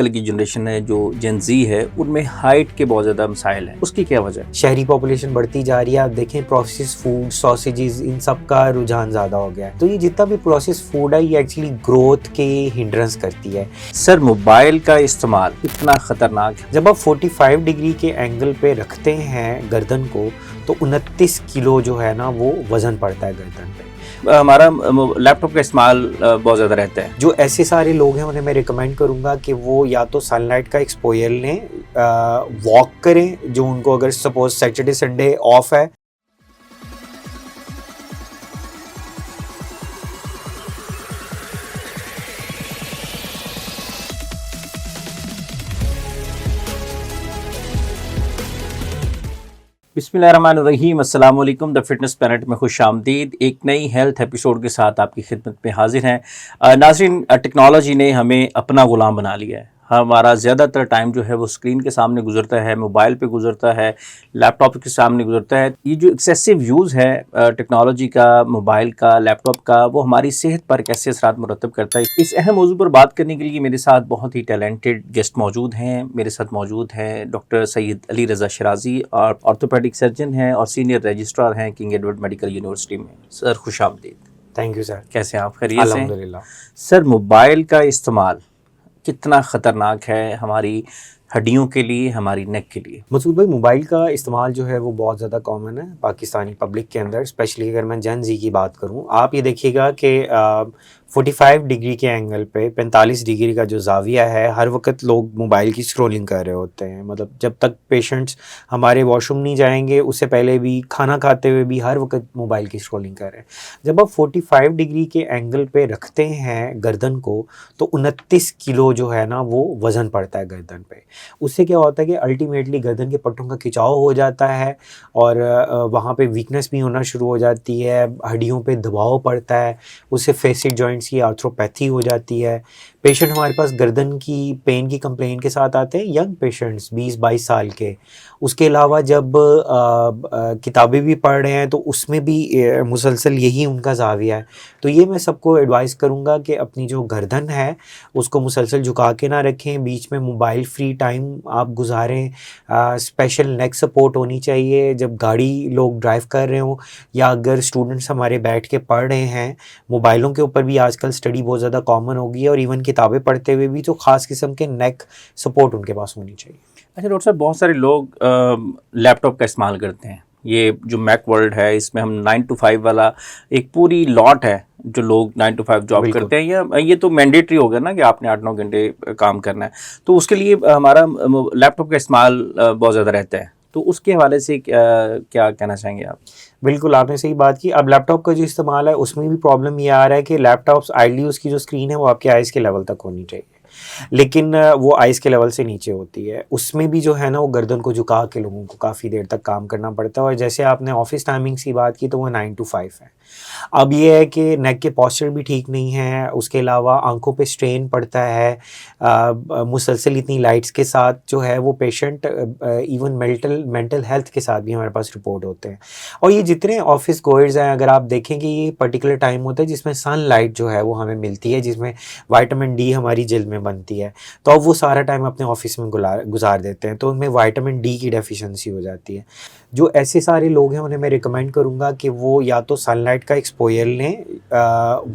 आजकल की जनरेशन है जो जेन ज़ी है उनमें हाइट के बहुत ज़्यादा मसाइल हैं, उसकी क्या वजह है? शहरी पॉपुलेशन बढ़ती जा रही है। आप देखें प्रोसेस फूड, सॉसेजेस, इन सब का रुझान ज़्यादा हो गया है। तो ये जितना भी प्रोसेस फूड है ये एक्चुअली ग्रोथ के हिंड्रेंस करती है। सर, मोबाइल का इस्तेमाल इतना ख़तरनाक है। जब आप 45 डिग्री के एंगल पे रखते हैं गर्दन को तो 29 किलो जो है ना वो वज़न पड़ता है गर्दन पे। हमारा लैपटॉप का इस्तेमाल बहुत ज़्यादा रहता है। जो ऐसे सारे लोग हैं उन्हें मैं रिकमेंड करूंगा कि वो या तो सनलाइट का एक्सपोजर लें, वॉक करें, जो उनको अगर सपोज सैटरडे संडे ऑफ है। बिस्मिल्लाहिर्रहमानिर्रहीम, अस्सलाम वालेकुम। द फिटनेस प्लैनेट में खुश आमदीद। एक नई हेल्थ एपिसोड के साथ आपकी खिदमत में हाजिर हैं। नाज़रीन, टेक्नोलॉजी ने हमें अपना ग़ुलाम बना लिया है। हमारा ज़्यादातर टाइम जो है वो स्क्रीन के सामने गुजरता है, मोबाइल पे गुजरता है, लैपटॉप के सामने गुजरता है। ये जो एक्सेसिव यूज़ है टेक्नोलॉजी का, मोबाइल का, लैपटॉप का, वो हमारी सेहत पर कैसे असरात मुरतब करता है, इस अहम मौजू पर बात करने के लिए मेरे साथ बहुत ही टैलेंटेड गेस्ट मौजूद हैं। मेरे साथ मौजूद हैं डॉक्टर सैयद अली रज़ा शराजी और ऑर्थोपेडिक सर्जन हैं और सीनियर रजिस्ट्रार हैं किंग एडवर्ड मेडिकल यूनिवर्सिटी में। सर, खुश आमदीद। Thank you sir. कैसे हैं आप? खैरियत से? अल्हम्दुलिल्लाह। सर, मोबाइल का इस्तेमाल कितना ख़तरनाक है हमारी हड्डियों के लिए, हमारी नेक के लिए? मसूद भाई, मोबाइल का इस्तेमाल जो है वो बहुत ज़्यादा कॉमन है पाकिस्तानी पब्लिक के अंदर। स्पेशली अगर मैं जेन ज़ी की बात करूं, आप ये देखिएगा कि 45 डिग्री के एंगल पे 45 डिग्री का जो जाविया है, हर वक्त लोग मोबाइल की स्क्रॉलिंग कर रहे होते हैं। मतलब जब तक पेशेंट्स हमारे वॉशरूम नहीं जाएंगे उससे पहले भी, खाना खाते हुए भी हर वक्त मोबाइल की स्क्रॉलिंग कर रहे हैं। जब आप 45 डिग्री के एंगल पे रखते हैं गर्दन को तो 29 किलो जो है ना वो वज़न पड़ता है गर्दन पे। उससे क्या होता है कि अल्टीमेटली गर्दन के पट्टों का खिंचाव हो जाता है और वहाँ पे वीकनेस भी होना शुरू हो जाती है, हड्डियों पे दबाव पड़ता है, उससे फेसिक जॉइंट्स की आर्थ्रोपैथी हो जाती है। पेशेंट हमारे पास गर्दन की पेन की कंप्लेन के साथ आते हैं, यंग पेशेंट्स 20-22 साल के। उसके अलावा जब किताबें भी पढ़ रहे हैं तो उसमें भी मुसलसल यही उनका ज़ाविया है। तो ये मैं सबको एडवाइस करूँगा कि अपनी जो गर्दन है उसको मुसलसल झुका के ना रखें, बीच में मोबाइल फ्री टाइम आप गुजारें। स्पेशल नेक सपोर्ट होनी चाहिए जब गाड़ी लोग ड्राइव कर रहे हो, या अगर स्टूडेंट्स हमारे बैठ के पढ़ रहे हैं। मोबाइलों के ऊपर भी आजकल स्टडी बहुत ज़्यादा कॉमन हो गई है और इवन किताबें पढ़ते हुए भी तो ख़ास किस्म के नेक सपोर्ट उनके पास होनी चाहिए। अच्छा डॉक्टर साहब, बहुत सारे लोग लैपटॉप का इस्तेमाल करते हैं। ये जो मैक वर्ल्ड है इसमें हम 9 to 5 वाला एक पूरी लॉट है जो लोग 9 to 5 जॉब करते हैं, या ये तो मैंडेटरी हो गया ना कि आपने 8-9 घंटे काम करना है, तो उसके लिए हमारा लैपटॉप का इस्तेमाल बहुत ज़्यादा रहता है। तो उसके हवाले से क्या कहना चाहेंगे आप? बिल्कुल, आपने सही बात की। अब लैपटॉप का जो इस्तेमाल है उसमें भी प्रॉब्लम ये आ रहा है कि लैपटॉप्स आइडली उसकी जो स्क्रीन है वो आपके आइज़ के लेवल तक होनी चाहिए, लेकिन वो आइज़ के लेवल से नीचे होती है। उसमें भी जो है ना वो गर्दन को झुका के लोगों को काफ़ी देर तक काम करना पड़ता है। और जैसे आपने ऑफिस टाइमिंग्स की बात की तो वो 9 to 5 है। अब ये है कि नेक के पॉस्चर भी ठीक नहीं है, उसके अलावा आंखों पे स्ट्रेन पड़ता है। मुसलसल इतनी लाइट्स के साथ जो है वो पेशेंट इवन मेंटल हेल्थ के साथ भी हमारे पास रिपोर्ट होते हैं। और ये जितने ऑफिस गोअर्स हैं, अगर आप देखेंगे ये पर्टिकुलर टाइम होता है जिसमें सनलाइट जो है वो हमें मिलती है, जिसमें विटामिन डी हमारी जल्द में बनती है, तो अब वो सारा टाइम अपने ऑफिस में गुजार देते हैं, तो उनमें विटामिन डी की डेफिशिएंसी हो जाती है। जो ऐसे सारे लोग हैं उन्हें मैं रिकमेंड करूंगा कि वो या तो सनलाइट का एक्सपोजर लें,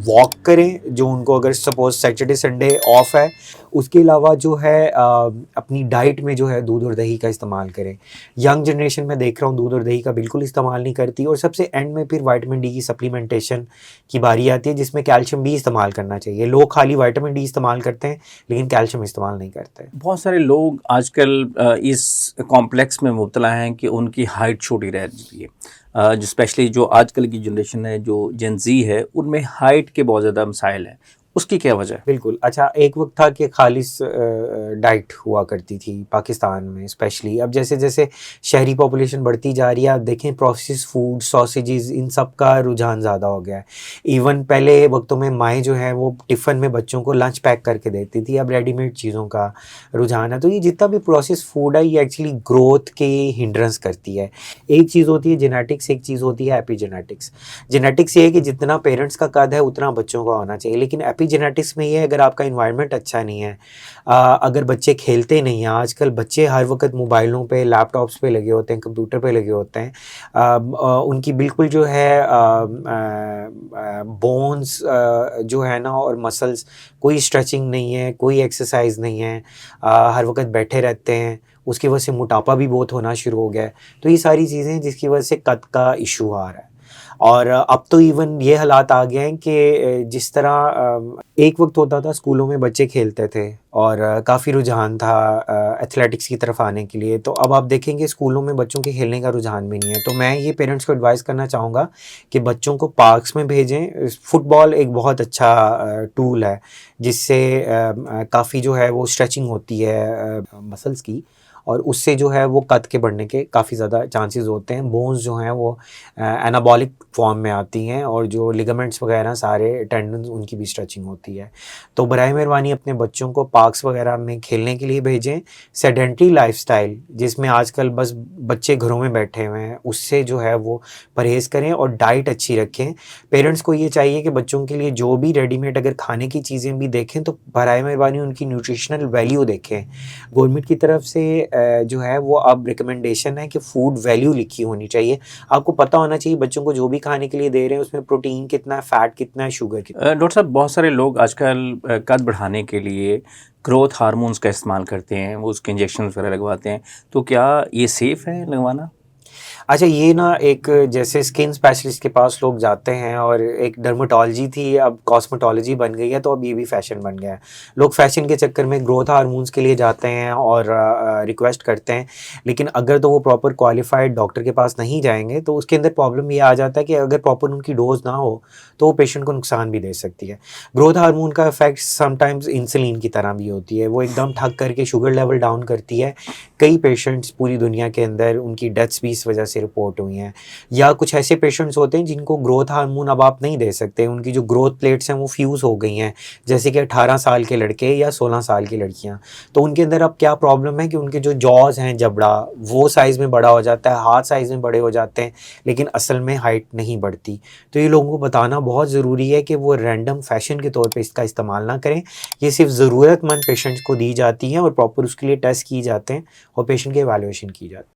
वॉक करें, जो उनको अगर सपोज सैटरडे संडे ऑफ है। उसके अलावा जो है अपनी डाइट में जो है दूध और दही का इस्तेमाल करें। यंग जनरेशन में देख रहा हूँ दूध और दही का बिल्कुल इस्तेमाल नहीं करती। और सबसे एंड में फिर विटामिन डी की सप्लीमेंटेशन की बारी आती है, जिसमें कैल्शियम भी इस्तेमाल करना चाहिए। लोग खाली विटामिन डी इस्तेमाल करते हैं लेकिन कैल्शियम इस्तेमाल नहीं करते। बहुत सारे लोग आजकल इस कॉम्प्लेक्स में मुब्तला हैं कि उनकी हाइट छोटी रह रही है। जो स्पेशली जो आजकल की जनरेशन है जो जेन ज़ी है उनमें हाइट के बहुत ज़्यादा मसाइल हैं, उसकी क्या वजह है? बिल्कुल। अच्छा, एक वक्त था कि खालिस डाइट हुआ करती थी पाकिस्तान में स्पेशली। अब जैसे जैसे शहरी पॉपुलेशन बढ़ती जा रही है, आप देखें प्रोसेस फूड, सॉसेजेस, इन सब का रुझान ज़्यादा हो गया है। इवन पहले वक्तों में माएँ जो हैं वो टिफ़िन में बच्चों को लंच पैक करके देती थी, अब रेडीमेड चीज़ों का रुझान है। तो ये जितना भी प्रोसेस फूड है ये एक्चुअली ग्रोथ के हिंड्रेंस करती है। एक चीज़ होती है जेनेटिक्स, एक चीज़ होती है एपीजेनेटिक्स। जेनेटिक्स ये है कि जितना पेरेंट्स का कद है उतना बच्चों का होना चाहिए, लेकिन एपिजेनेटिक्स में ये है, अगर आपका इन्वायरमेंट अच्छा नहीं है, अगर बच्चे खेलते नहीं हैं, आजकल बच्चे हर वक्त मोबाइलों पे, लैपटॉप्स पे लगे होते हैं, कंप्यूटर पे लगे होते हैं, उनकी बिल्कुल जो है बोन्स जो है ना और मसल्स, कोई स्ट्रेचिंग नहीं है, कोई एक्सरसाइज नहीं है, हर वक्त बैठे रहते हैं, उसकी वजह से मोटापा भी बहुत होना शुरू हो गया है। तो ये सारी चीज़ें जिसकी वजह से कद का इशू आ रहा है। और अब तो इवन ये हालात आ गए हैं कि जिस तरह एक वक्त होता था स्कूलों में बच्चे खेलते थे और काफ़ी रुझान था एथलेटिक्स की तरफ आने के लिए, तो अब आप देखेंगे स्कूलों में बच्चों के खेलने का रुझान भी नहीं है। तो मैं ये पेरेंट्स को एडवाइस करना चाहूँगा कि बच्चों को पार्क्स में भेजें। फुटबॉल एक बहुत अच्छा टूल है जिससे काफ़ी जो है वो स्ट्रेचिंग होती है मसल्स की, और उससे जो है वो कद के बढ़ने के काफ़ी ज़्यादा चांसेस होते हैं। बोन्स जो हैं वो एनाबॉलिक फॉर्म में आती हैं और जो लिगामेंट्स वगैरह सारे टेंडन्स उनकी भी स्ट्रेचिंग होती है। तो बराए मेहरबानी अपने बच्चों को पार्क्स वगैरह में खेलने के लिए भेजें। सेडेंट्री लाइफस्टाइल जिसमें आजकल बस बच्चे घरों में बैठे हुए हैं, उससे जो है वो परहेज़ करें और डाइट अच्छी रखें। पेरेंट्स को ये चाहिए कि बच्चों के लिए जो भी रेडीमेड अगर खाने की चीज़ें भी देखें तो बराए मेहरबानी उनकी न्यूट्रिशनल वैल्यू देखें। गवर्नमेंट की तरफ से जो है वो अब रिकमेंडेशन है कि फूड वैल्यू लिखी होनी चाहिए। आपको पता होना चाहिए बच्चों को जो भी खाने के लिए दे रहे हैं उसमें प्रोटीन कितना है, फैट कितना है, शुगर कितना है। डॉक्टर साहब, बहुत सारे लोग आजकल कद बढ़ाने के लिए ग्रोथ हार्मोन्स का इस्तेमाल करते हैं, वो उसके इंजेक्शन वगैरह लगवाते हैं, तो क्या ये सेफ़ है लगवाना? अच्छा, ये ना एक जैसे स्किन स्पेशलिस्ट के पास लोग जाते हैं और एक डर्मेटोलॉजी थी अब कॉस्मेटोलॉजी बन गई है, तो अब ये भी फैशन बन गया है। लोग फैशन के चक्कर में ग्रोथ हार्मोन्स के लिए जाते हैं और रिक्वेस्ट करते हैं, लेकिन अगर तो वो प्रॉपर क्वालिफाइड डॉक्टर के पास नहीं जाएंगे तो उसके अंदर प्रॉब्लम ये आ जाता है कि अगर प्रॉपर उनकी डोज ना हो तो वो पेशेंट को नुकसान भी दे सकती है। ग्रोथ हार्मोन का इफेक्ट समटाइम्स इंसुलिन की तरह भी होती है, वो एकदम ठग करके शुगर लेवल डाउन करती है। कई पेशेंट्स पूरी दुनिया के अंदर उनकी डेथ्स भी इस वजह से रिपोर्ट हुई हैं। या कुछ ऐसे पेशेंट्स होते हैं जिनको ग्रोथ हार्मोन अब आप नहीं दे सकते, उनकी जो ग्रोथ प्लेट्स हैं वो फ्यूज़ हो गई हैं, जैसे कि 18 साल के लड़के या 16 साल की लड़कियां। तो उनके अंदर अब क्या प्रॉब्लम है कि उनके जो जॉज हैं, जबड़ा, वो साइज़ में बड़ा हो जाता है, हाथ साइज़ में बड़े हो जाते हैं, लेकिन असल में हाइट नहीं बढ़ती। तो ये लोगों को बताना बहुत ज़रूरी है कि वो रैंडम फैशन के तौर पर इसका इस्तेमाल ना करें। ये सिर्फ ज़रूरतमंद पेशेंट्स को दी जाती हैं और प्रॉपर उसके लिए टेस्ट किए जाते हैं और पेशेंट की एवैल्यूएशन की जाती है।